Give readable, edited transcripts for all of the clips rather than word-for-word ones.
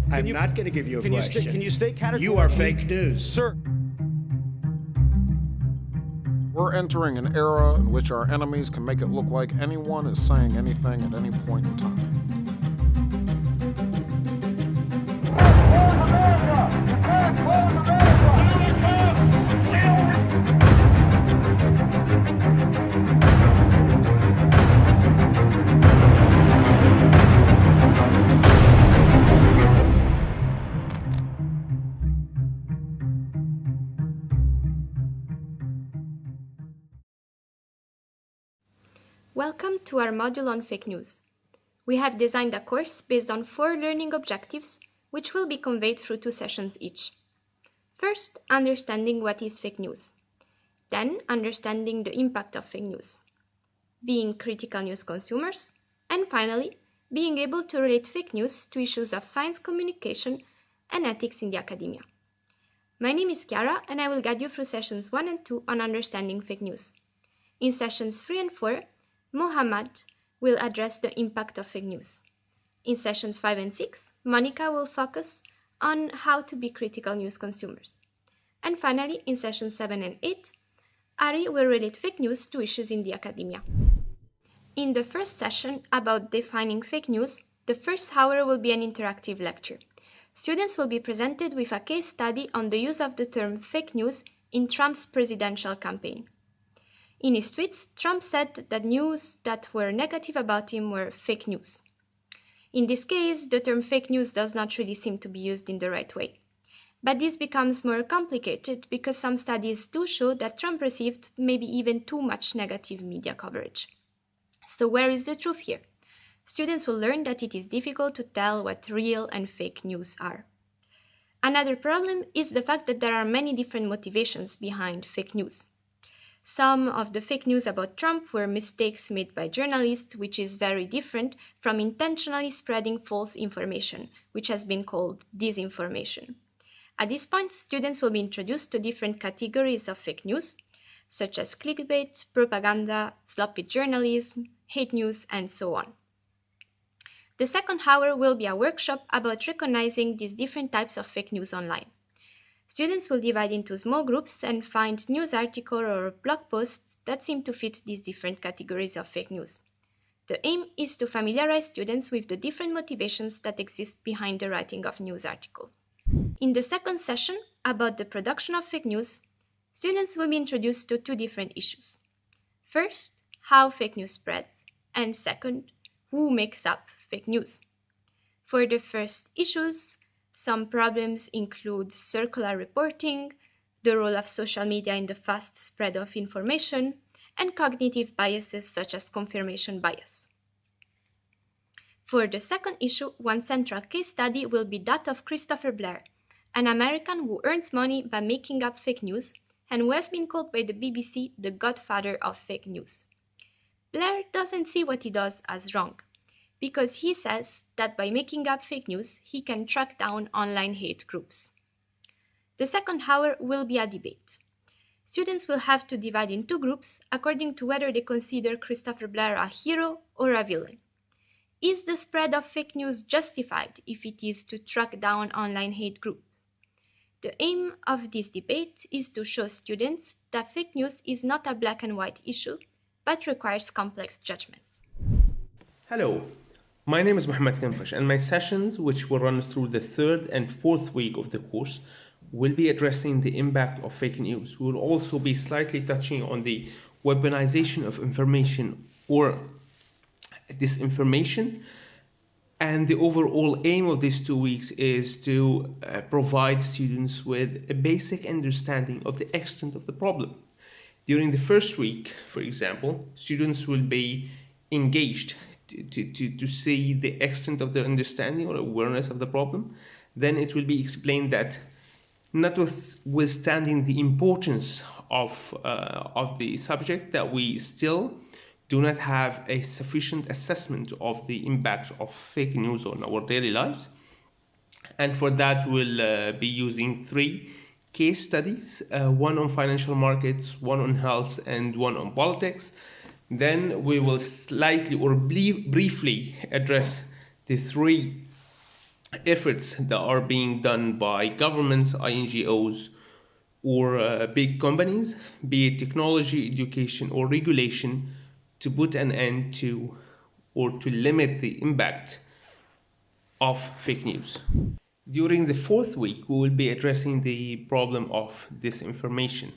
I'm not going to give you a question. Can you stay categorically? You are fake news. Sir. We're entering an era in which our enemies can make it look like anyone is saying anything at any point in time. Welcome to our module on fake news. We have designed a course based on 4 learning objectives, which will be conveyed through 2 sessions each. First, understanding what is fake news. Then, understanding the impact of fake news. Being critical news consumers. And finally, being able to relate fake news to issues of science communication and ethics in the academia. My name is Chiara, and I will guide you through sessions 1 and 2 on understanding fake news. In sessions 3 and 4, Mohammad will address the impact of fake news. In sessions 5 and 6, Monica will focus on how to be critical news consumers. And finally, in sessions 7 and 8, Ari will relate fake news to issues in the academia. In the first session about defining fake news, the first hour will be an interactive lecture. Students will be presented with a case study on the use of the term fake news in Trump's presidential campaign. In his tweets, Trump said that news that were negative about him were fake news. In this case, the term fake news does not really seem to be used in the right way. But this becomes more complicated because some studies do show that Trump received maybe even too much negative media coverage. So where is the truth here? Students will learn that it is difficult to tell what real and fake news are. Another problem is the fact that there are many different motivations behind fake news. Some of the fake news about Trump were mistakes made by journalists, which is very different from intentionally spreading false information, which has been called disinformation. At this point, students will be introduced to different categories of fake news, such as clickbait, propaganda, sloppy journalism, hate news, and so on. The second hour will be a workshop about recognizing these different types of fake news online. Students will divide into small groups and find news articles or blog posts that seem to fit these different categories of fake news. The aim is to familiarize students with the different motivations that exist behind the writing of news articles. In the second session, about the production of fake news, students will be introduced to 2 different issues. First, how fake news spreads, and second, who makes up fake news. For the first issues, some problems include circular reporting, the role of social media in the fast spread of information, and cognitive biases such as confirmation bias. For the second issue, one central case study will be that of Christopher Blair, an American who earns money by making up fake news and who has been called by the BBC the godfather of fake news. Blair doesn't see what he does as wrong, because he says that by making up fake news, he can track down online hate groups. The second hour will be a debate. Students will have to divide in 2 groups according to whether they consider Christopher Blair a hero or a villain. Is the spread of fake news justified if it is to track down online hate groups? The aim of this debate is to show students that fake news is not a black and white issue, but requires complex judgments. Hello, my name is Mohammad Kenfash, and my sessions, which will run through the 3rd and 4th week of the course, will be addressing the impact of fake news. We will also be slightly touching on the weaponization of information or disinformation, and the overall aim of these 2 weeks is to provide students with a basic understanding of the extent of the problem. During the first week, for example, students will be engaged to see the extent of their understanding or awareness of the problem. Then it will be explained that notwithstanding the importance of the subject, that we still do not have a sufficient assessment of the impact of fake news on our daily lives. And for that, we'll be using 3 case studies, one on financial markets, one on health, and one on politics. Then we will slightly or briefly address the 3 efforts that are being done by governments, NGOs, or big companies, be it technology, education, or regulation, to put an end to or to limit the impact of fake news. During the fourth week, we will be addressing the problem of disinformation,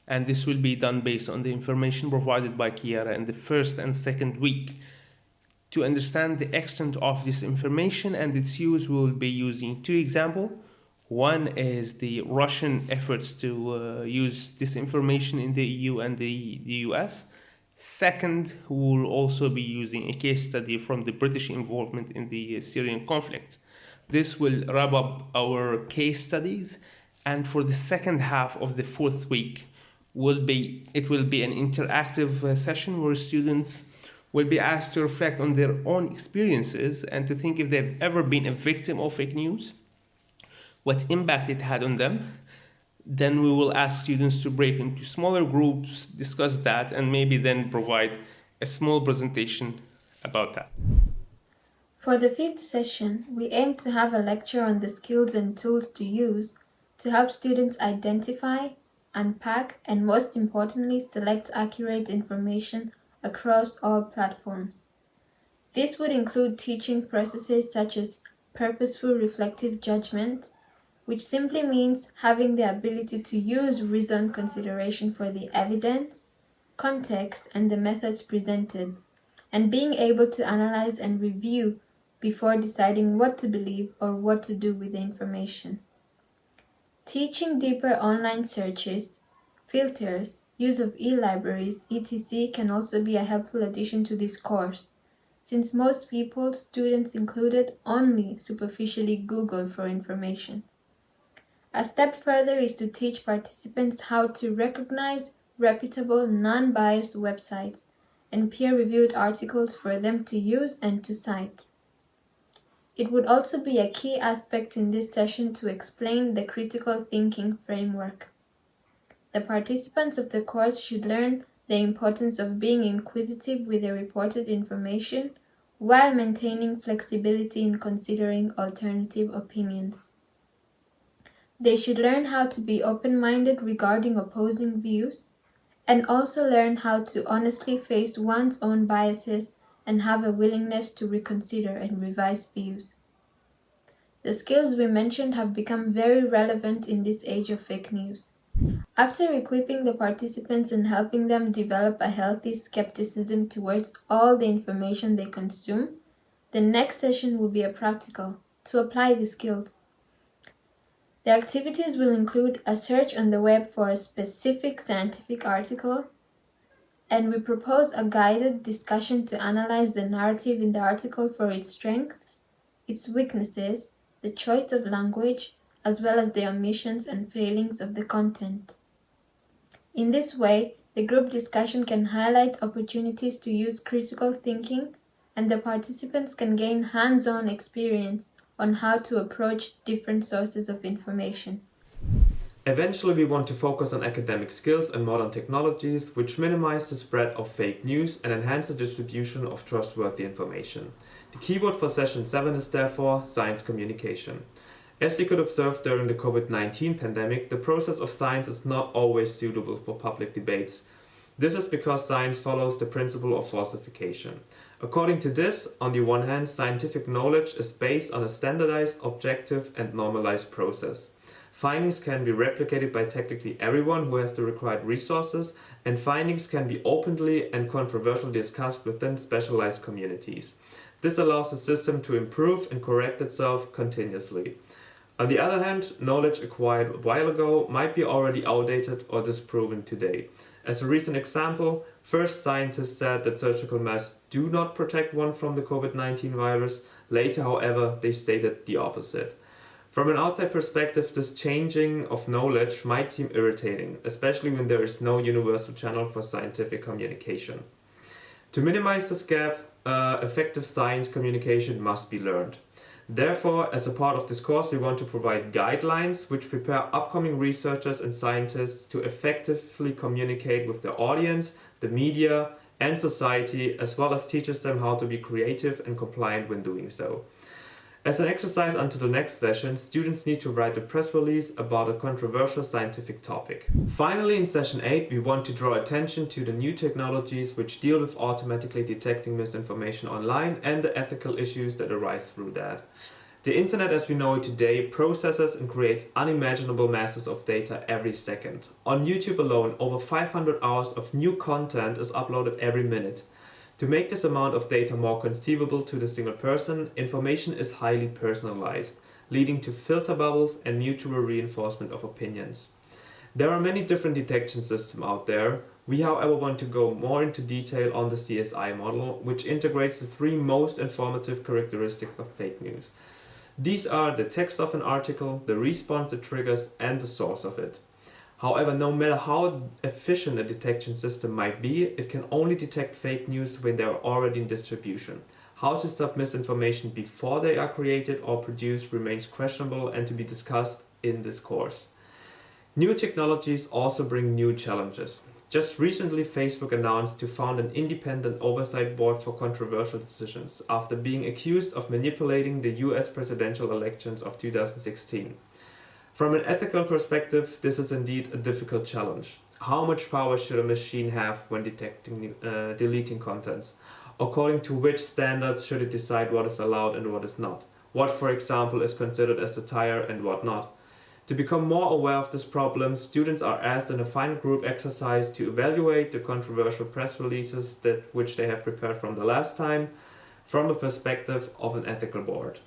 and this will be done based on the information provided by Kiara in the first and second week. To understand the extent of this information and its use, we will be using two examples. One is the Russian efforts to use disinformation in the EU and the US. Second, we will also be using a case study from the British involvement in the Syrian conflict. This will wrap up our case studies, and for the second half of the fourth week, it will be an interactive session where students will be asked to reflect on their own experiences and to think if they've ever been a victim of fake news, what impact it had on them. Then we will ask students to break into smaller groups, discuss that, and maybe then provide a small presentation about that. For the fifth session, we aim to have a lecture on the skills and tools to use to help students identify, unpack, and most importantly, select accurate information across all platforms. This would include teaching processes such as purposeful reflective judgment, which simply means having the ability to use reasoned consideration for the evidence, context, and the methods presented, and being able to analyze and review before deciding what to believe or what to do with the information. Teaching deeper online searches, filters, use of e-libraries, etc. can also be a helpful addition to this course, since most people, students included, only superficially Google for information. A step further is to teach participants how to recognize reputable, non-biased websites and peer-reviewed articles for them to use and to cite. It would also be a key aspect in this session to explain the critical thinking framework. The participants of the course should learn the importance of being inquisitive with the reported information while maintaining flexibility in considering alternative opinions. They should learn how to be open-minded regarding opposing views, and also learn how to honestly face one's own biases and have a willingness to reconsider and revise views. The skills we mentioned have become very relevant in this age of fake news. After equipping the participants and helping them develop a healthy skepticism towards all the information they consume, the next session will be a practical, to apply the skills. The activities will include a search on the web for a specific scientific article, and we propose a guided discussion to analyze the narrative in the article for its strengths, its weaknesses, the choice of language, as well as the omissions and failings of the content. In this way, the group discussion can highlight opportunities to use critical thinking, and the participants can gain hands-on experience on how to approach different sources of information. Eventually, we want to focus on academic skills and modern technologies which minimize the spread of fake news and enhance the distribution of trustworthy information. The keyword for session 7 is therefore science communication. As you could observe during the COVID-19 pandemic, the process of science is not always suitable for public debates. This is because science follows the principle of falsification. According to this, on the one hand, scientific knowledge is based on a standardized, objective, and normalized process. Findings can be replicated by technically everyone who has the required resources, and findings can be openly and controversially discussed within specialized communities. This allows the system to improve and correct itself continuously. On the other hand, knowledge acquired a while ago might be already outdated or disproven today. As a recent example, first scientists said that surgical masks do not protect one from the COVID-19 virus. Later, however, they stated the opposite. From an outside perspective, this changing of knowledge might seem irritating, especially when there is no universal channel for scientific communication. To minimize this gap, effective science communication must be learned. Therefore, as a part of this course, we want to provide guidelines which prepare upcoming researchers and scientists to effectively communicate with their audience, the media, and society, as well as teaches them how to be creative and compliant when doing so. As an exercise until the next session, students need to write a press release about a controversial scientific topic. Finally, in session 8, we want to draw attention to the new technologies which deal with automatically detecting misinformation online and the ethical issues that arise through that. The internet as we know it today processes and creates unimaginable masses of data every second. On YouTube alone, over 500 hours of new content is uploaded every minute. To make this amount of data more conceivable to the single person, information is highly personalized, leading to filter bubbles and mutual reinforcement of opinions. There are many different detection systems out there. We, however, want to go more into detail on the CSI model, which integrates the 3 most informative characteristics of fake news. These are the text of an article, the response it triggers, and the source of it. However, no matter how efficient a detection system might be, it can only detect fake news when they are already in distribution. How to stop misinformation before they are created or produced remains questionable and to be discussed in this course. New technologies also bring new challenges. Just recently, Facebook announced to found an independent oversight board for controversial decisions after being accused of manipulating the US presidential elections of 2016. From an ethical perspective, this is indeed a difficult challenge. How much power should a machine have when deleting contents? According to which standards should it decide what is allowed and what is not? What, for example, is considered as satire and what not? To become more aware of this problem, students are asked in a final group exercise to evaluate the controversial press releases which they have prepared from the last time from the perspective of an ethical board.